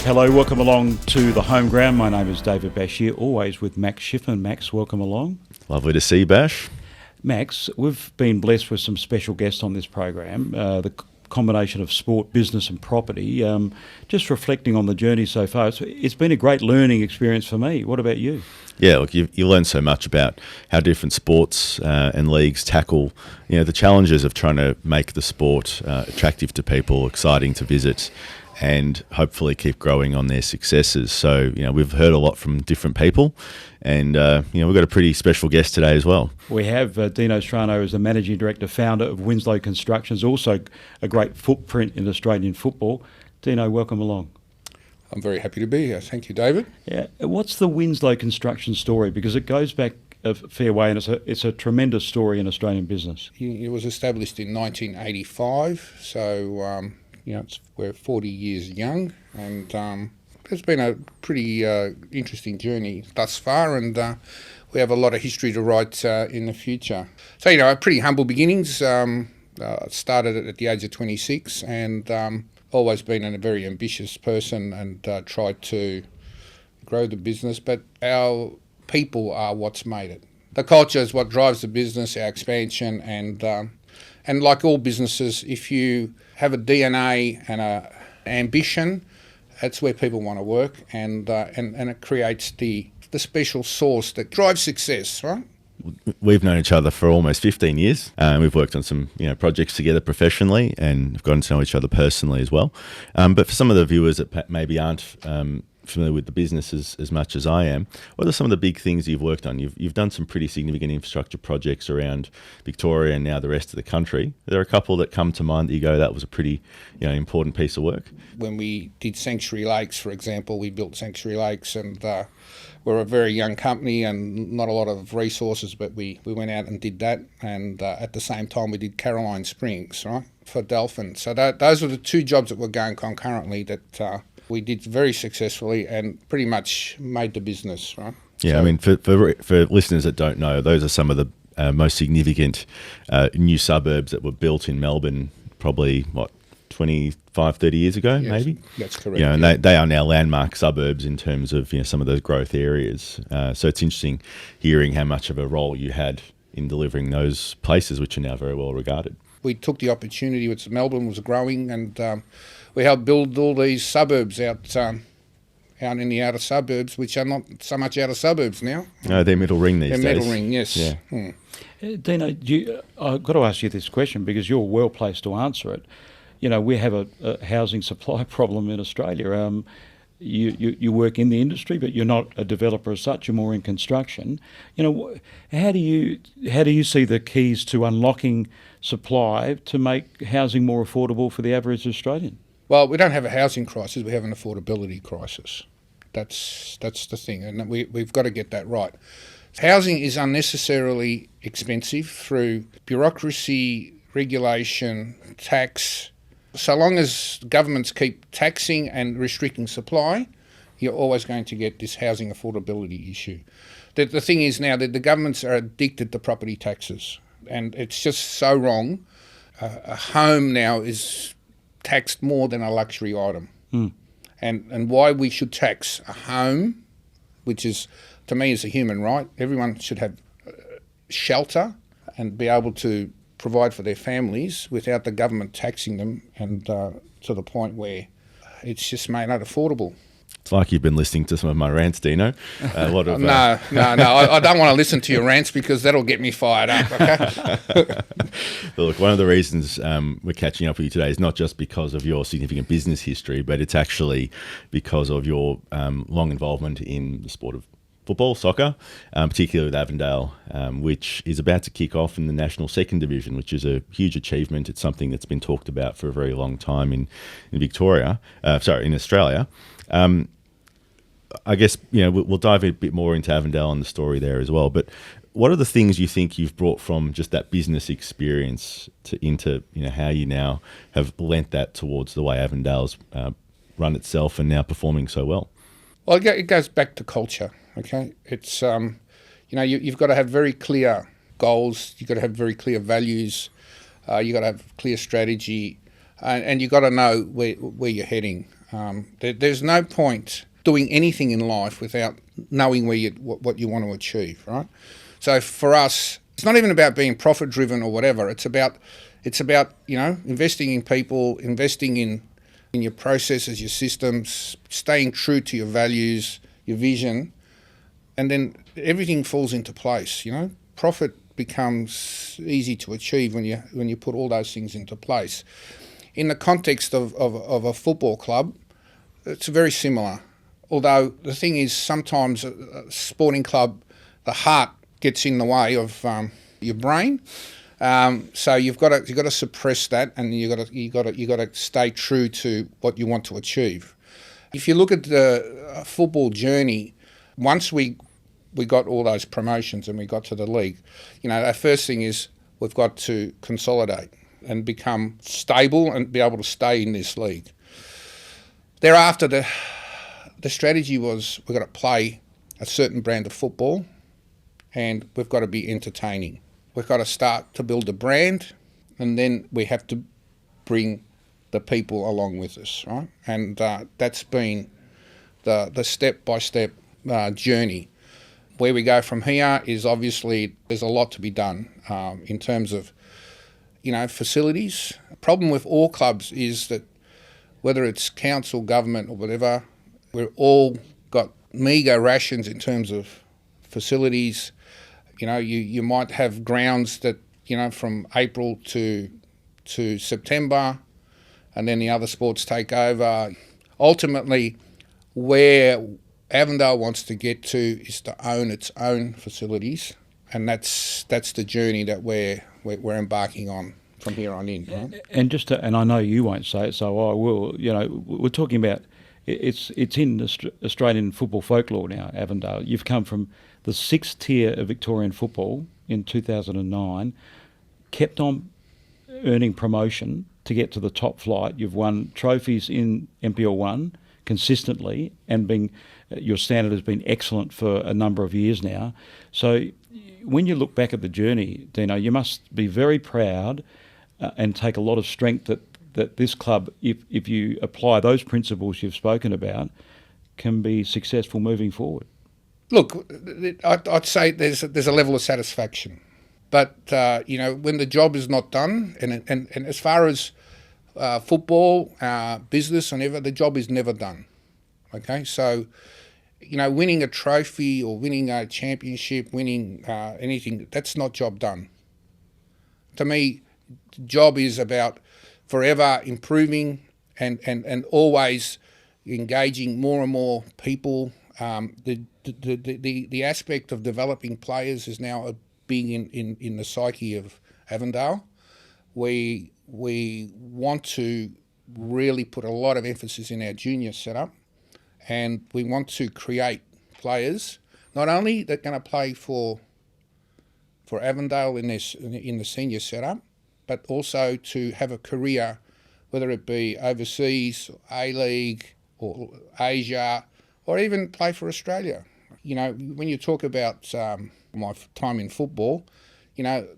Hello, welcome along to the home ground. My name is David Bashir, always with Max Schiffman. Max, welcome along. Lovely to see you, Bash. Max, we've been blessed with some special guests on this program, the combination of sport, business and property. Just reflecting on the journey so far, it's been a great learning experience for me. What about you? Yeah, look, you learn so much about how different sports and leagues tackle, the challenges of trying to make the sport attractive to people, exciting to visit, and hopefully keep growing on their successes. So, we've heard a lot from different people, and, we've got a pretty special guest today as well. We have Dino Strano as the Managing Director, founder of Winslow Constructions, also a great footprint in Australian football. Dino, welcome along. I'm very happy to be here. Thank you, David. Yeah, what's the Winslow Construction story? Because it goes back a fair way, and it's a tremendous story in Australian business. It was established in 1985, so we're 40 years young, and it's been a pretty interesting journey thus far, and we have a lot of history to write in the future. So, pretty humble beginnings. Started at the age of 26, and always been a very ambitious person, and tried to grow the business, but our people are what's made it. The culture is what drives the business, our expansion, and like all businesses, if you have a DNA and a ambition, that's where people want to work, and it creates the special sauce that drives success, right? We've known each other for almost 15 years. We've worked on some projects together professionally, and have gotten to know each other personally as well. But for some of the viewers that maybe aren't familiar with the business as much as I am, what are some of the big things you've worked on? You've done some pretty significant infrastructure projects around Victoria and now the rest of the country. Are there a couple that come to mind that you go, that was a pretty important piece of work? When we did Sanctuary Lakes, for example, we built Sanctuary Lakes, and we're a very young company and not a lot of resources, but we went out and did that. And at the same time, we did Caroline Springs, right, for dolphins. So those were the two jobs that were going concurrently that we did very successfully and pretty much made the business, right? Yeah, so, for listeners that don't know, those are some of the most significant new suburbs that were built in Melbourne, probably, 25, 30 years ago, yes, maybe? That's correct. And they are now landmark suburbs in terms of some of those growth areas. So it's interesting hearing how much of a role you had in delivering those places, which are now very well regarded. We took the opportunity, which Melbourne was growing, and we helped build all these suburbs out in the outer suburbs, which are not so much outer suburbs now. No, they're middle ring these days. They're middle ring, yes. Yeah. Dino, I've got to ask you this question because you're well placed to answer it. We have a housing supply problem in Australia. You work in the industry, but you're not a developer as such. You're more in construction. How do you see the keys to unlocking supply to make housing more affordable for the average Australian? Well, we don't have a housing crisis. We have an affordability crisis. That's the thing, and we've got to get that right. Housing is unnecessarily expensive through bureaucracy, regulation, tax. So long as governments keep taxing and restricting supply, you're always going to get this housing affordability issue. The thing is now that the governments are addicted to property taxes, and it's just so wrong. A home now is taxed more than a luxury item. And why we should tax a home, which is, to me, is a human right. Everyone should have shelter and be able to provide for their families without the government taxing them, and to the point where it's just made unaffordable. It's like you've been listening to some of my rants, Dino. A lot of No. I don't want to listen to your rants because that'll get me fired up, okay? Look, one of the reasons we're catching up with you today is not just because of your significant business history, but it's actually because of your long involvement in the sport of football, soccer, particularly with Avondale, which is about to kick off in the National Second Division, which is a huge achievement. It's something that's been talked about for a very long time in Australia. I guess, we'll dive a bit more into Avondale and the story there as well. But what are the things you think you've brought from just that business experience into how you now have lent that towards the way Avondale's run itself and now performing so well? Well, it goes back to culture. Okay, it's you've got to have very clear goals. You've got to have very clear values. You've got to have clear strategy, and you've got to know where you're heading. There's no point doing anything in life without knowing what you want to achieve, right? So for us, it's not even about being profit driven or whatever. It's about investing in people, investing in your processes, your systems, staying true to your values, your vision, and then everything falls into place. Profit becomes easy to achieve when you put all those things into place. In the context of a football club, it's very similar. Although the thing is, sometimes a sporting club, the heart gets in the way of your brain. So you've got to suppress that, and you got to stay true to what you want to achieve. If you look at the football journey, once we got all those promotions and we got to the league, our first thing is we've got to consolidate and become stable and be able to stay in this league. Thereafter, the strategy was we've got to play a certain brand of football, and we've got to be entertaining. We've got to start to build a brand, and then we have to bring the people along with us, right? And that's been the step-by-step journey. Where we go from here is obviously there's a lot to be done in terms of, facilities. The problem with all clubs is that whether it's council, government or whatever, we're all got meagre rations in terms of facilities. You might have grounds that, from April to September, and then the other sports take over. Ultimately, where Avondale wants to get to is to own its own facilities, and that's the journey that we're embarking on from here on in. Right? And I know you won't say it, so I will. We're talking about it's in Australian football folklore now. Avondale, you've come from the 6th tier of Victorian football in 2009, kept on earning promotion to get to the top flight. You've won trophies in NPL1 consistently, and your standard has been excellent for a number of years now. So when you look back at the journey, Dino, you must be very proud and take a lot of strength that this club, if you apply those principles you've spoken about, can be successful moving forward. Look, I'd say there's a level of satisfaction, but when the job is not done, and as far as football, business, and ever, the job is never done. Okay, so winning a trophy or winning a championship, winning anything, that's not job done. To me, the job is about forever improving and always engaging more and more people. The aspect of developing players is now big in the psyche of Avondale. We want to really put a lot of emphasis in our junior setup, and we want to create players not only that are going to play for Avondale in the senior setup, but also to have a career, whether it be overseas, A-League or Asia, or even play for Australia. When you talk about my time in football,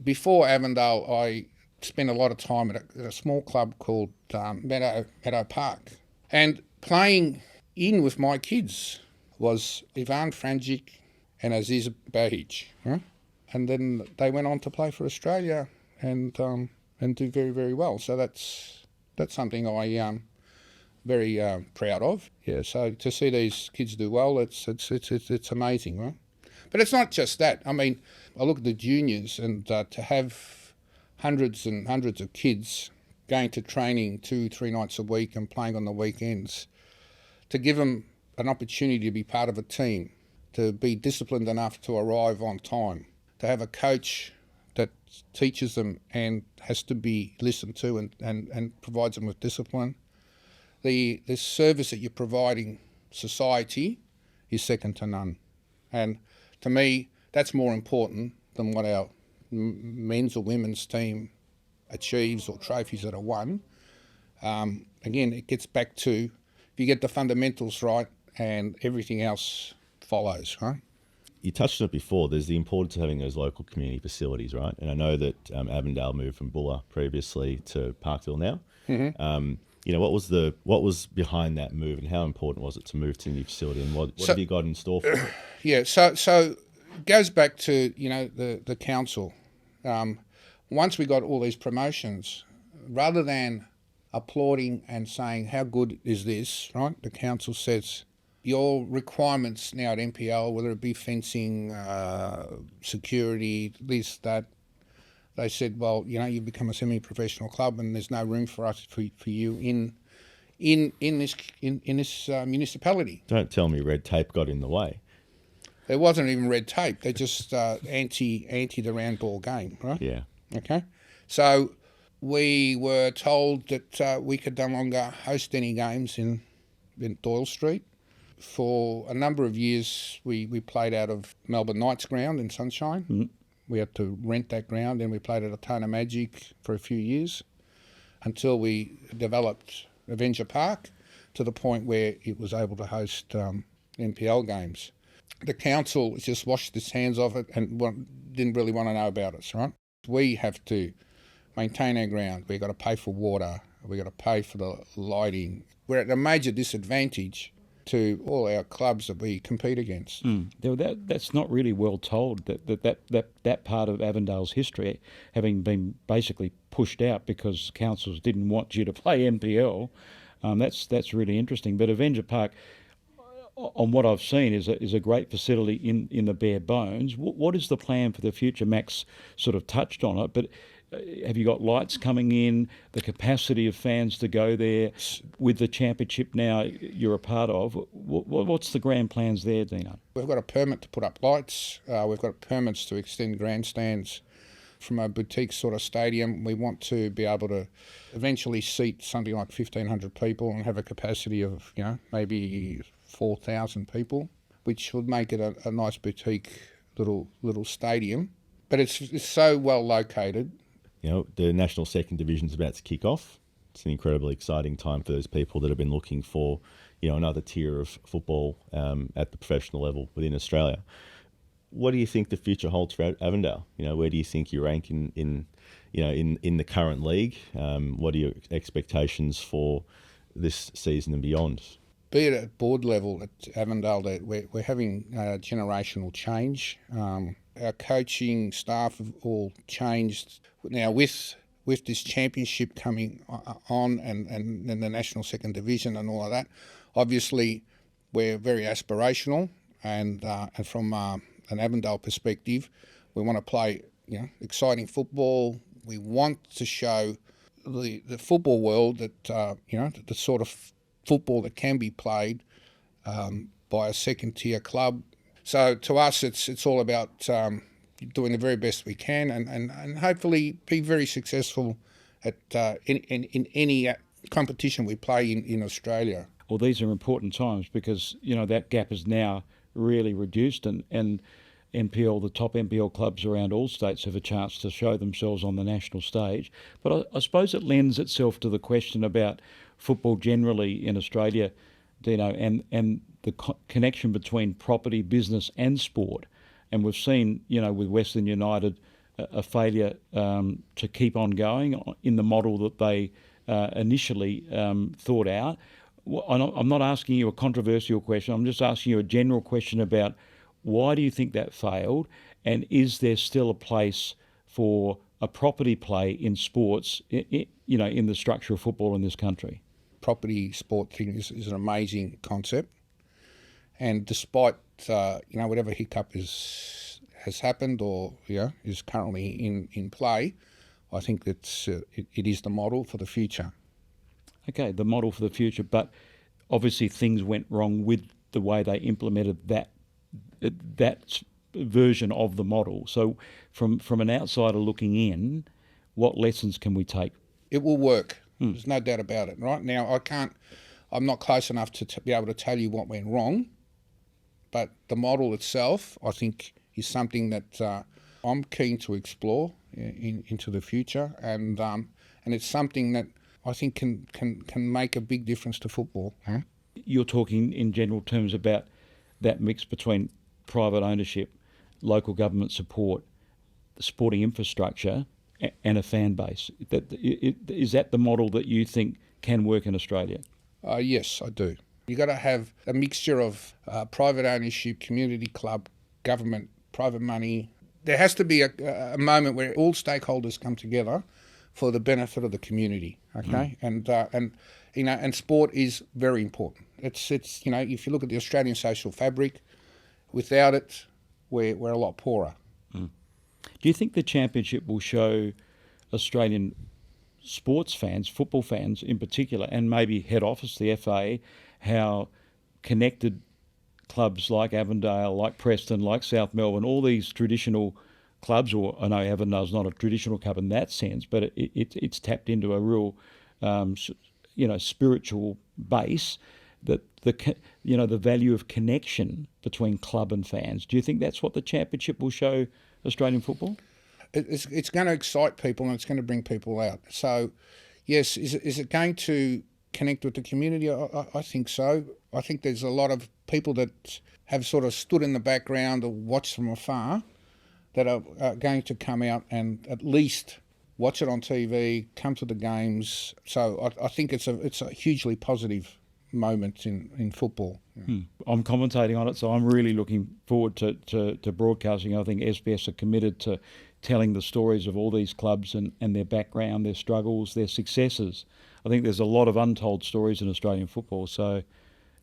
before Avondale, I spent a lot of time at a small club called Meadow Park. And playing in with my kids was Ivan Franjic and Aziz Bahic. Huh? And then they went on to play for Australia and do very, very well. So that's something I am very proud of. Yeah. So to see these kids do well, it's amazing, right? But it's not just that. I mean, I look at the juniors, and to have hundreds and hundreds of kids going to training 2-3 nights a week and playing on the weekends, to give them an opportunity to be part of a team, to be disciplined enough to arrive on time, to have a coach that teaches them and has to be listened to and provides them with discipline. The service that you're providing society is second to none. And to me, that's more important than what our men's or women's team achieves or trophies that are won. Again, it gets back to, if you get the fundamentals right, and everything else follows, right? You touched on it before. There's the importance of having those local community facilities, right? And I know that Avondale moved from Bulla previously to Parkville now. Mm-hmm. what was behind that move, and how important was it to move to the new facility, and what have you got in store for it? Yeah, so it goes back to the council. Once we got all these promotions, rather than applauding and saying how good is this, right? The council says your requirements now at NPL, whether it be fencing, security, this, that. They said, well, you've become a semi-professional club, and there's no room for us for you in this municipality. Don't tell me red tape got in the way. There wasn't even red tape. They just anti the round ball game, right? Yeah. Okay. So we were told that we could no longer host any games in Doyle Street. For a number of years, we played out of Melbourne Knights ground in Sunshine. Mm-hmm. We had to rent that ground, and we played at Atona Magic for a few years until we developed Avenger Park to the point where it was able to host NPL games. The council just washed its hands of it and didn't really want to know about us, right? We have to maintain our ground. We've got to pay for water. We've got to pay for the lighting. We're at a major disadvantage to all our clubs that we compete against. That's not really well told, that part of Avondale's history, having been basically pushed out because councils didn't want you to play NPL. That's really interesting. But Avenger Park, on what I've seen, is a great facility in the bare bones. What is the plan for the future? Max sort of touched on it, but have you got lights coming in, the capacity of fans to go there with the championship now you're a part of? What's the grand plans there, Dino? We've got a permit to put up lights. We've got permits to extend grandstands from a boutique sort of stadium. We want to be able to eventually seat something like 1,500 people and have a capacity of, maybe 4,000 people, which would make it a nice boutique little stadium. But it's so well located. The National Second Division is about to kick off. It's an incredibly exciting time for those people that have been looking for, another tier of football at the professional level within Australia. What do you think the future holds for Avondale? Where do you think you rank in the current league? What are your expectations for this season and beyond? Be it at board level at Avondale, that we're having generational change. Our coaching staff have all changed. Now with this championship coming on and the National Second Division and all of that, obviously we're very aspirational, and from an Avondale perspective, we want to play exciting football. We want to show the football world that the sort of football that can be played by a second tier club. So to us, it's all about doing the very best we can and hopefully be very successful at in any competition we play in Australia. Well, these are important times because that gap is now really reduced, and NPL, the top NPL clubs around all states, have a chance to show themselves on the national stage. But I suppose it lends itself to the question about football generally in Australia, Dino, and the connection between property, business and sport. And we've seen, with Western United, a failure to keep on going in the model that they initially thought out. I'm not asking you a controversial question. I'm just asking you a general question about why do you think that failed, and is there still a place for a property play in sports, in the structure of football in this country? Property sport thing is an amazing concept, and despite whatever hiccup has happened or is currently in play, I think that it is the model for the future. Okay, the model for the future, but obviously things went wrong with the way they implemented that version of the model. So from an outsider looking in, what lessons can we take? It will work. There's no doubt about it. Right now, I'm not close enough to be able to tell you what went wrong, but the model itself, I think, is something that I'm keen to explore into the future, and it's something that I think can make a big difference to football. Huh? You're talking in general terms about that mix between private ownership, local government support, sporting infrastructure, and a fan base. Is that the model that you think can work in Australia? Yes, I do. You got to have a mixture of private ownership, community club, government, private money. There has to be a moment where all stakeholders come together for the benefit of the community. Okay, and sport is very important. It's if you look at the Australian social fabric, without it, we're a lot poorer. Do you think the championship will show Australian sports fans, football fans in particular, and maybe head office, the FA, how connected clubs like Avondale, like Preston, like South Melbourne, all these traditional clubs, or I know Avondale's not a traditional club in that sense, but it's tapped into a real, spiritual base, that the value of connection between club and fans. Do you think that's what the championship will show Australian football? It's going to excite people and it's going to bring people out. So, yes, is it going to connect with the community? I think so. I think there's a lot of people that have sort of stood in the background or watched from afar that are going to come out and at least watch it on TV, come to the games. So I think it's a hugely positive moment in football. I'm commentating on it, so I'm really looking forward to broadcasting. I think SBS are committed to telling the stories of all these clubs and their background, their struggles, their successes. I think there's a lot of untold stories in Australian football, so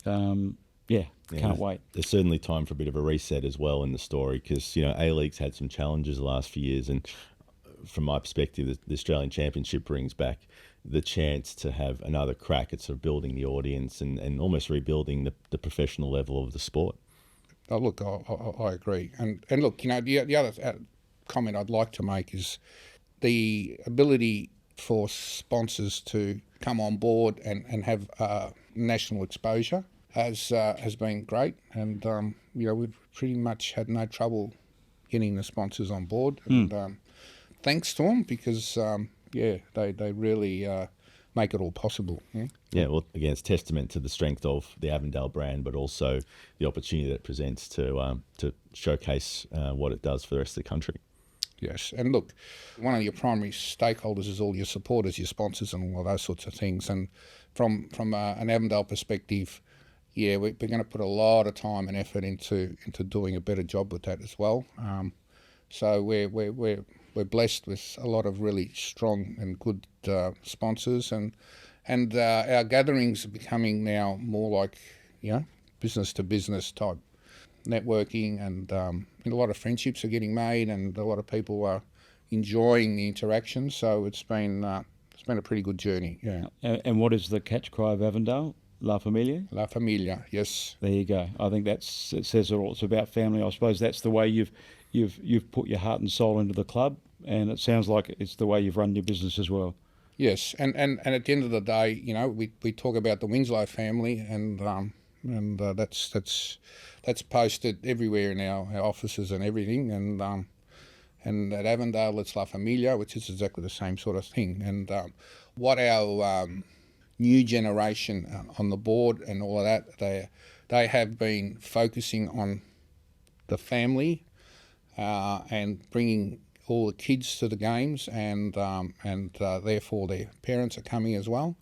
can't wait. There's certainly time for a bit of a reset as well in the story, because A-League's had some challenges the last few years, and from my perspective, the Australian Championship brings back the chance to have another crack at sort of building the audience and almost rebuilding the professional level of the sport. Oh, look, I agree. And look, the other comment I'd like to make is the ability for sponsors to come on board and have national exposure has been great. And, we've pretty much had no trouble getting the sponsors on board. And thanks to them, because they really make it all possible. Yeah, well, again, it's testament to the strength of the Avondale brand, but also the opportunity that it presents to showcase what it does for the rest of the country. Yes, and look, one of your primary stakeholders is all your supporters, your sponsors, and all of those sorts of things. And from an Avondale perspective, we're going to put a lot of time and effort into doing a better job with that as well. So we're blessed with a lot of really strong and good sponsors, and our gatherings are becoming now more like business to business type networking, and a lot of friendships are getting made, and a lot of people are enjoying the interaction. So it's been a pretty good journey. Yeah. And what is the catch cry of Avondale? La Famiglia? La Famiglia, yes. There you go. I think it says it all. It's about family. I suppose that's the way you've put your heart and soul into the club, and it sounds like it's the way you've run your business as well. Yes, and at the end of the day, we talk about the Winslow family, and that's posted everywhere in our offices and everything, and at Avondale it's La Famiglia, which is exactly the same sort of thing. And what our new generation on the board and all of that, they have been focusing on the family and bringing all the kids to the games, and therefore their parents are coming as well.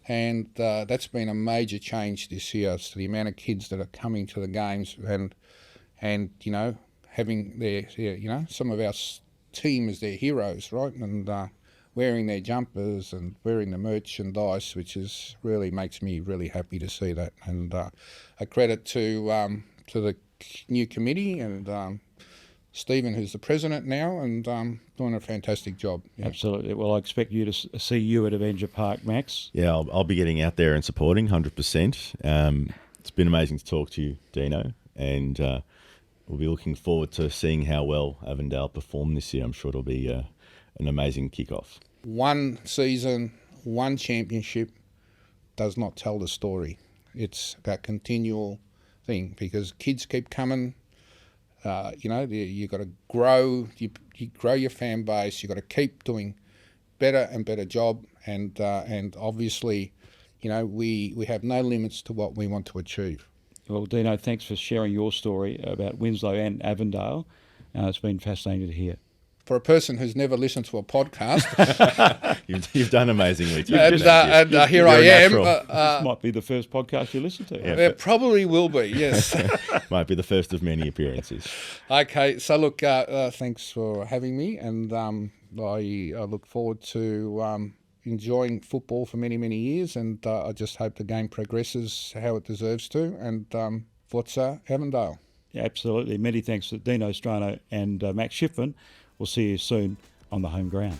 And that's been a major change this year as to the amount of kids that are coming to the games, and having their some of our team as their heroes, right? And wearing their jumpers and wearing the merchandise, which really makes me really happy to see that. And a credit to the new committee and Stephen, who's the president now, and doing a fantastic job. Yeah. Absolutely. Well, I expect you to see you at Avenger Park, Max. Yeah, I'll be getting out there and supporting 100%. It's been amazing to talk to you, Dino, and we'll be looking forward to seeing how well Avondale perform this year. I'm sure it'll be an amazing kickoff. One season, one championship does not tell the story. It's a continual thing, because kids keep coming. You got to grow. You grow your fan base. You got to keep doing better and better job. And obviously, we have no limits to what we want to achieve. Well, Dino, thanks for sharing your story about Winslow and Avondale. It's been fascinating to hear. for a person who's never listened to a podcast. You've done amazingly, Tim. and Thank you. here You're I a am. natural. This might be the first podcast you listen to. Yeah. It probably will be, yes. Might be the first of many appearances. Okay, so look, thanks for having me, and I look forward to enjoying football for many, many years, and I just hope the game progresses how it deserves to, and Forza Avondale. Yeah, absolutely. Many thanks to Dino Strano and Max Schiffman. We'll see you soon on the home ground.